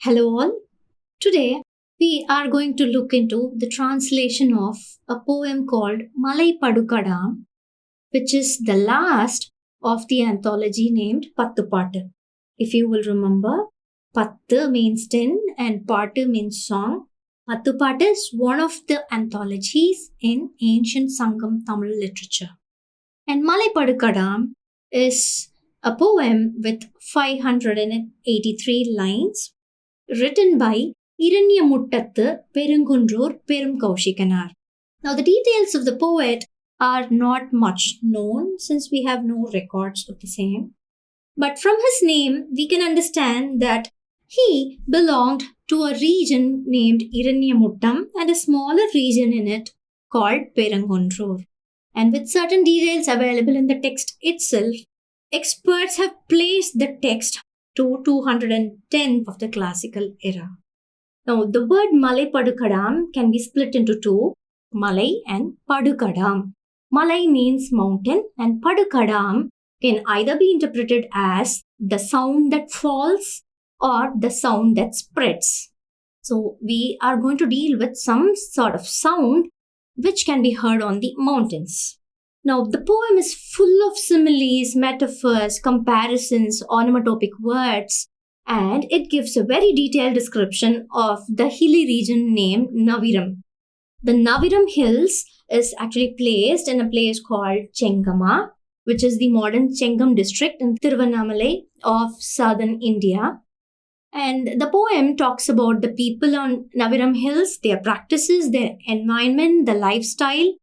Hello all. Today we are going to look into the translation of a poem called Malaipadukadaam, which is the last of the anthology named Patthupaatu. If you will remember, Pattu means 10 and Paatu means song. Patthupaatu is one of the anthologies in ancient Sangam Tamil literature. And Malaipadukadaam is a poem with 583 lines written by Iranniyamuttattu Perungundur Perumkaushikanar. Now, the details of the poet are not much known since we have no records of the same. But from his name, we can understand that he belonged to a region named Iranniyamuttam and a smaller region in it called Perungundur. And with certain details available in the text itself, experts have placed the text to 210 of the classical era. Now, the word Malaipadukadaam can be split into two, Malai and Padukadam. Malai means mountain and Padukadam can either be interpreted as the sound that falls or the sound that spreads. So, we are going to deal with some sort of sound which can be heard on the mountains. Now, the poem is full of similes, metaphors, comparisons, onomatopic words, and it gives a very detailed description of the hilly region named Naviram. The Naviram Hills is actually placed in a place called Chengama, which is the modern Chengam district in Tiruvannamalai of southern India. And the poem talks about the people on Naviram Hills, their practices, their environment, the lifestyle,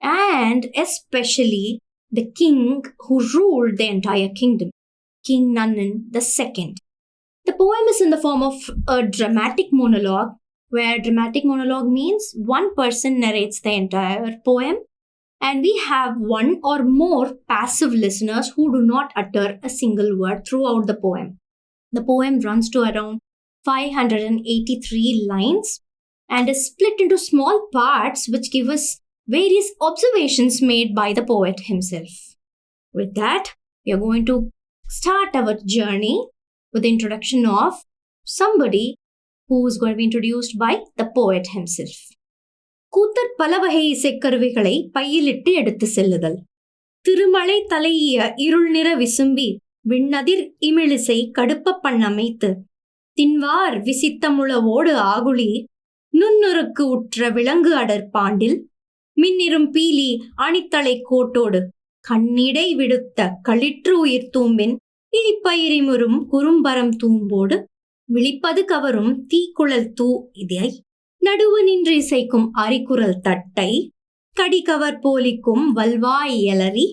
and especially the king who ruled the entire kingdom, King Nannan II. The poem is in the form of a dramatic monologue, where dramatic monologue means one person narrates the entire poem, and we have one or more passive listeners who do not utter a single word throughout the poem. The poem runs to around 583 lines and is split into small parts which give us various observations made by the poet himself. With that, we are going to start our journey with the introduction of somebody who is going to be introduced by the poet himself. கூத்தர் பலவகை இசைக்கருவிகளை பையிலிட்டு எடுத்து செல்லுதல். திருமலை தலையிய இருள் நிற விசும்பி விண்ணதிர் இமிழிசை கடுப்ப பண்ணமைத்து தின்வார் விசித்தமுளவோடு ஆகுளி நுண்ணுருக்கு உற்ற விலங்கு அடற்பாண்டில் மின்னிரும் பீலி அணித்தலை கோட்டோடு கண்ணிடை விடுத்த களிற்று உயிர் தூம்பின் இழிப்பயிரிமுறும் குறும்பரம் தூம்போடு விழிப்பது கவரும் தீக்குழல் தூ இதை நடுவு நின்று இசைக்கும் அரிக்குரல் தட்டை கடிகவர் போலிக்கும் வல்வாய் எலரி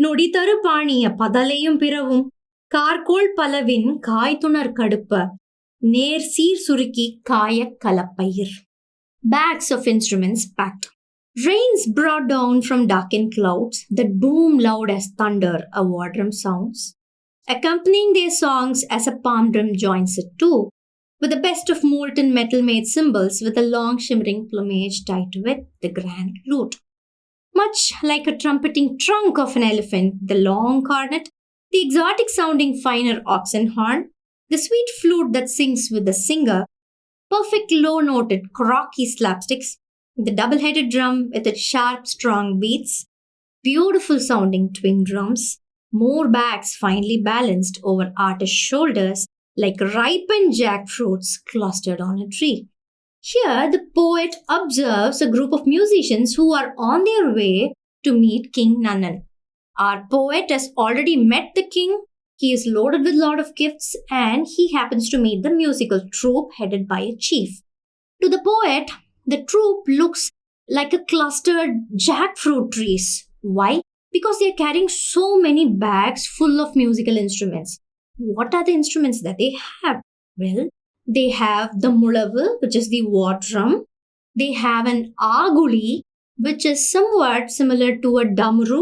நொடி தரு பாணிய பதலையும் பிறவும் கார்கோள் பலவின் காய்துணர் கடுப்ப நேர் சீர் சுருக்கி காய கலப்பயிர். Bags of instruments packed. Rains brought down from darkened clouds that boom loud as thunder a war drum sounds, accompanying their songs as a palm drum joins it too, with the best of molten metal-made cymbals with a long shimmering plumage tied to it, the grand lute. Much like a trumpeting trunk of an elephant, the long cornet, the exotic-sounding finer oxen horn, the sweet flute that sings with the singer, perfect low-noted croaky slapsticks, the double-headed drum with its sharp, strong beats, beautiful-sounding twin drums, more bags finely balanced over artist shoulders like ripened jackfruits clustered on a tree. Here, the poet observes a group of musicians who are on their way to meet King Nannan. Our poet has already met the king. He is loaded with a lot of gifts and he happens to meet the musical troupe headed by a chief. To the poet, the troupe looks like a clustered jackfruit trees. Why? Because they are carrying so many bags full of musical instruments. What are the instruments that they have? Well, they have the mulavu, which is the war drum. They have an aguli, which is somewhat similar to a damru,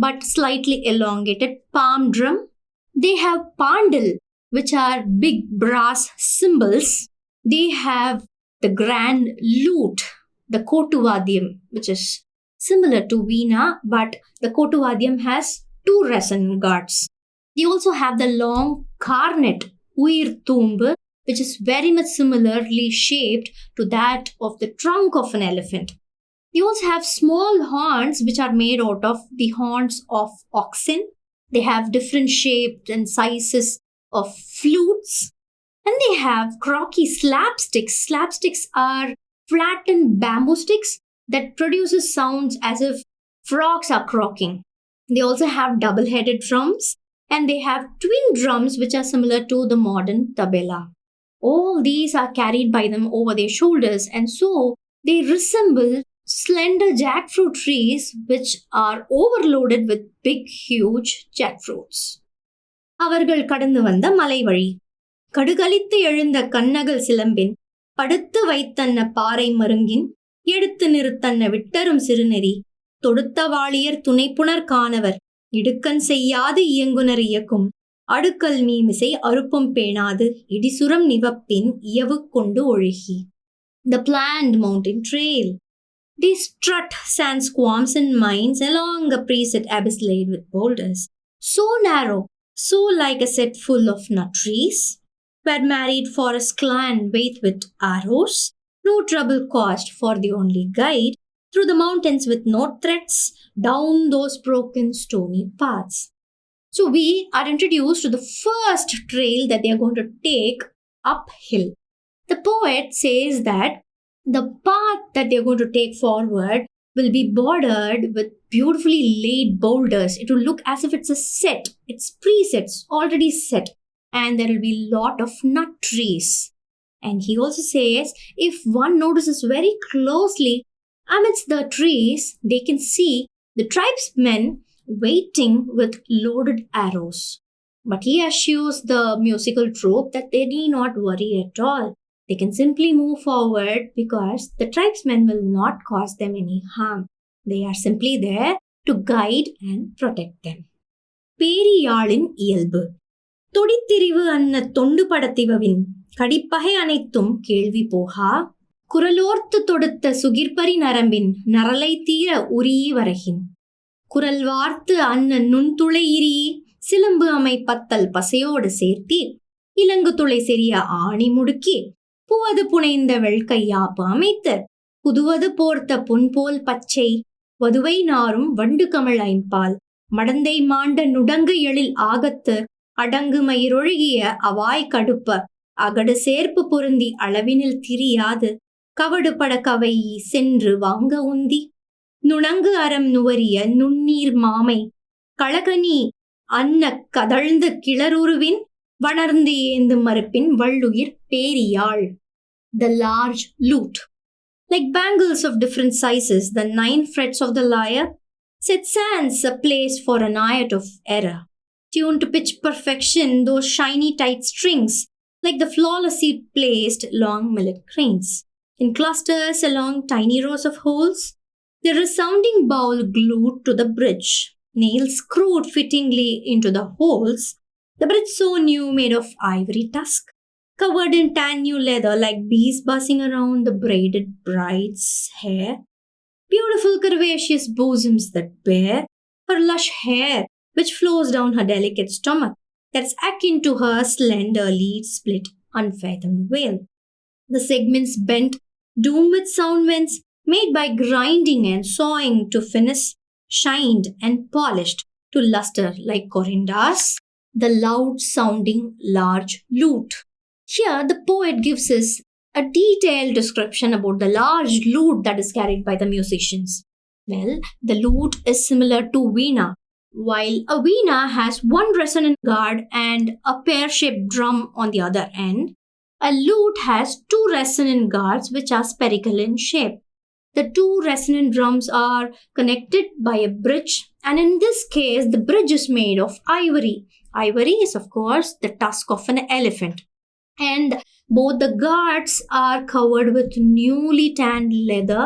but slightly elongated palm drum. They have pandal, which are big brass cymbals. They have the grand lute, the kotuvadyam, which is similar to veena, but the kotuvadyam has two resin guards. They also have the long cornet, uir thumbu, which is very much similarly shaped to that of the trunk of an elephant. They also have small horns which are made out of the horns of oxen. They have different shapes and sizes of flutes. And they have croaky slapsticks. Slapsticks are flattened bamboo sticks that produces sounds as if frogs are croaking. They also have double-headed drums, and they have twin drums which are similar to the modern tabla. All these are carried by them over their shoulders, and so they resemble slender jackfruit trees which are overloaded with big, huge jackfruits. அவர்கள் கடந்து வந்த மலை வழி. கடுகளித்து எழுந்த கண்ணகல் சிலம்பின் படுத்து வைத்தன்ன பாறை மருங்கின் எடுத்து நிறுத்தன்ன விட்டரும் சிறுநெறி தொடுத்த வாளியர் துணைப்புணர் காணவர் இடுக்கன் செய்யாது இயங்குனர் இயக்கும் அடுக்கல் மீமிசை அறுப்பும் பேணாது இடிசுரம் நிவப்பின் இயவு கொண்டு ஒழுகி. The planned mountain trail. They strut sand squams and mines along a preset abyss laid with boulders, so narrow, so like a set full of nut trees, where married forest clan wait with arrows, no trouble caused for the only guide, through the mountains with no threats, down those broken stony paths. So we are introduced to the first trail that they are going to take uphill. The poet says that the path that they are going to take forward will be bordered with beautifully laid boulders. It will look as if it's a set. It's presets, already set. And there will be a lot of nut trees. And he also says, if one notices very closely, amidst the trees, they can see the tribesmen waiting with loaded arrows. But he assures the musical troupe that they need not worry at all. They can simply move forward because the tribesmen will not cause them any harm. They are simply there to guide and protect them. பேரியாளின் இயல்பு. தொடித்திரிவு அன்ன தொண்டு படத்திவவின் கடிப்பகை அனைத்தும் கேள்வி போகா குரலோர்த்து தொடுத்த சுகிர்பரி நரம்பின் நரலை தீர உரிய வரகின் குரல் வார்த்து அன்ன நுண்துளை இரி சிலம்பு அமை பத்தல் பசையோடு சேர்த்தி இலங்கு துளை செறிய ஆணி முடுக்கி புவது புனைந்த வெள்கையாப்பு அமைத்து புதுவது போர்த்த பொன்போல் பச்சை வதுவை நாரும் வண்டு கமழ் ஐம்பால் மடந்தை மாண்ட நுடங்கு எழில் ஆகத்து அடங்கு மயிரொழுகிய அவாய் கடுப்ப அகடு சேர்ப்பு பொருந்தி அளவினில் திரியாது கவடு பட கவை சென்று வாங்க உந்தி நுணங்கு அறம் நுவரிய நுண்ணீர் மாமை கழகனி அன்ன கதழ்ந்து கிளருருவின் வளர்ந்து ஏந்து மறுப்பின் வள்ளுயிர் பேரியாள். The large lute. Like bangles of different sizes, the 9 frets of the lyre set sans a place for an iot of error. Tuned to pitch perfection, those shiny tight strings, like the flawlessly placed long millet grains. In clusters along tiny rows of holes, the resounding bowl glued to the bridge, nails screwed fittingly into the holes, the bridge so new made of ivory tusk, covered in tan new leather like bees buzzing around the braided bride's hair, beautiful curvaceous bosoms that bear her lush hair which flows down her delicate stomach that's akin to her slender lead split unfathomed veil. The segments bent, doomed with sound vents made by grinding and sawing to finish, shined and polished to luster like Corinda's, the loud-sounding large lute. Here, the poet gives us a detailed description about the large lute that is carried by the musicians. Well, the lute is similar to veena. While a veena has one resonant guard and a pear-shaped drum on the other end, a lute has 2 resonant guards which are spherical in shape. The 2 resonant drums are connected by a bridge, and in this case, the bridge is made of ivory. Ivory is, of course, the tusk of an elephant. And both the guards are covered with newly tanned leather.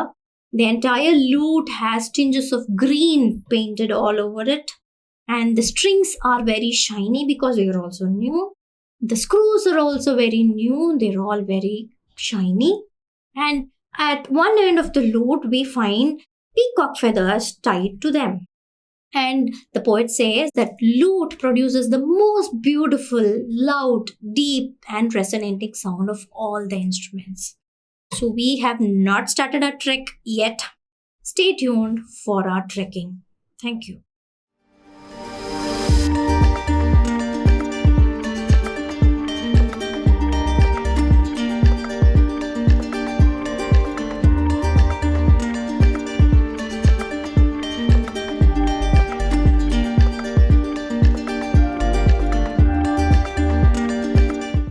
The entire lute has tinges of green painted all over it. And the strings are very shiny because they are also new. The screws are also very new. They're all very shiny. And at one end of the lute, we find peacock feathers tied to them. And the poet says that lute produces the most beautiful, loud, deep, and resonating sound of all the instruments. So we have not started our trek yet. Stay tuned for our trekking. Thank you.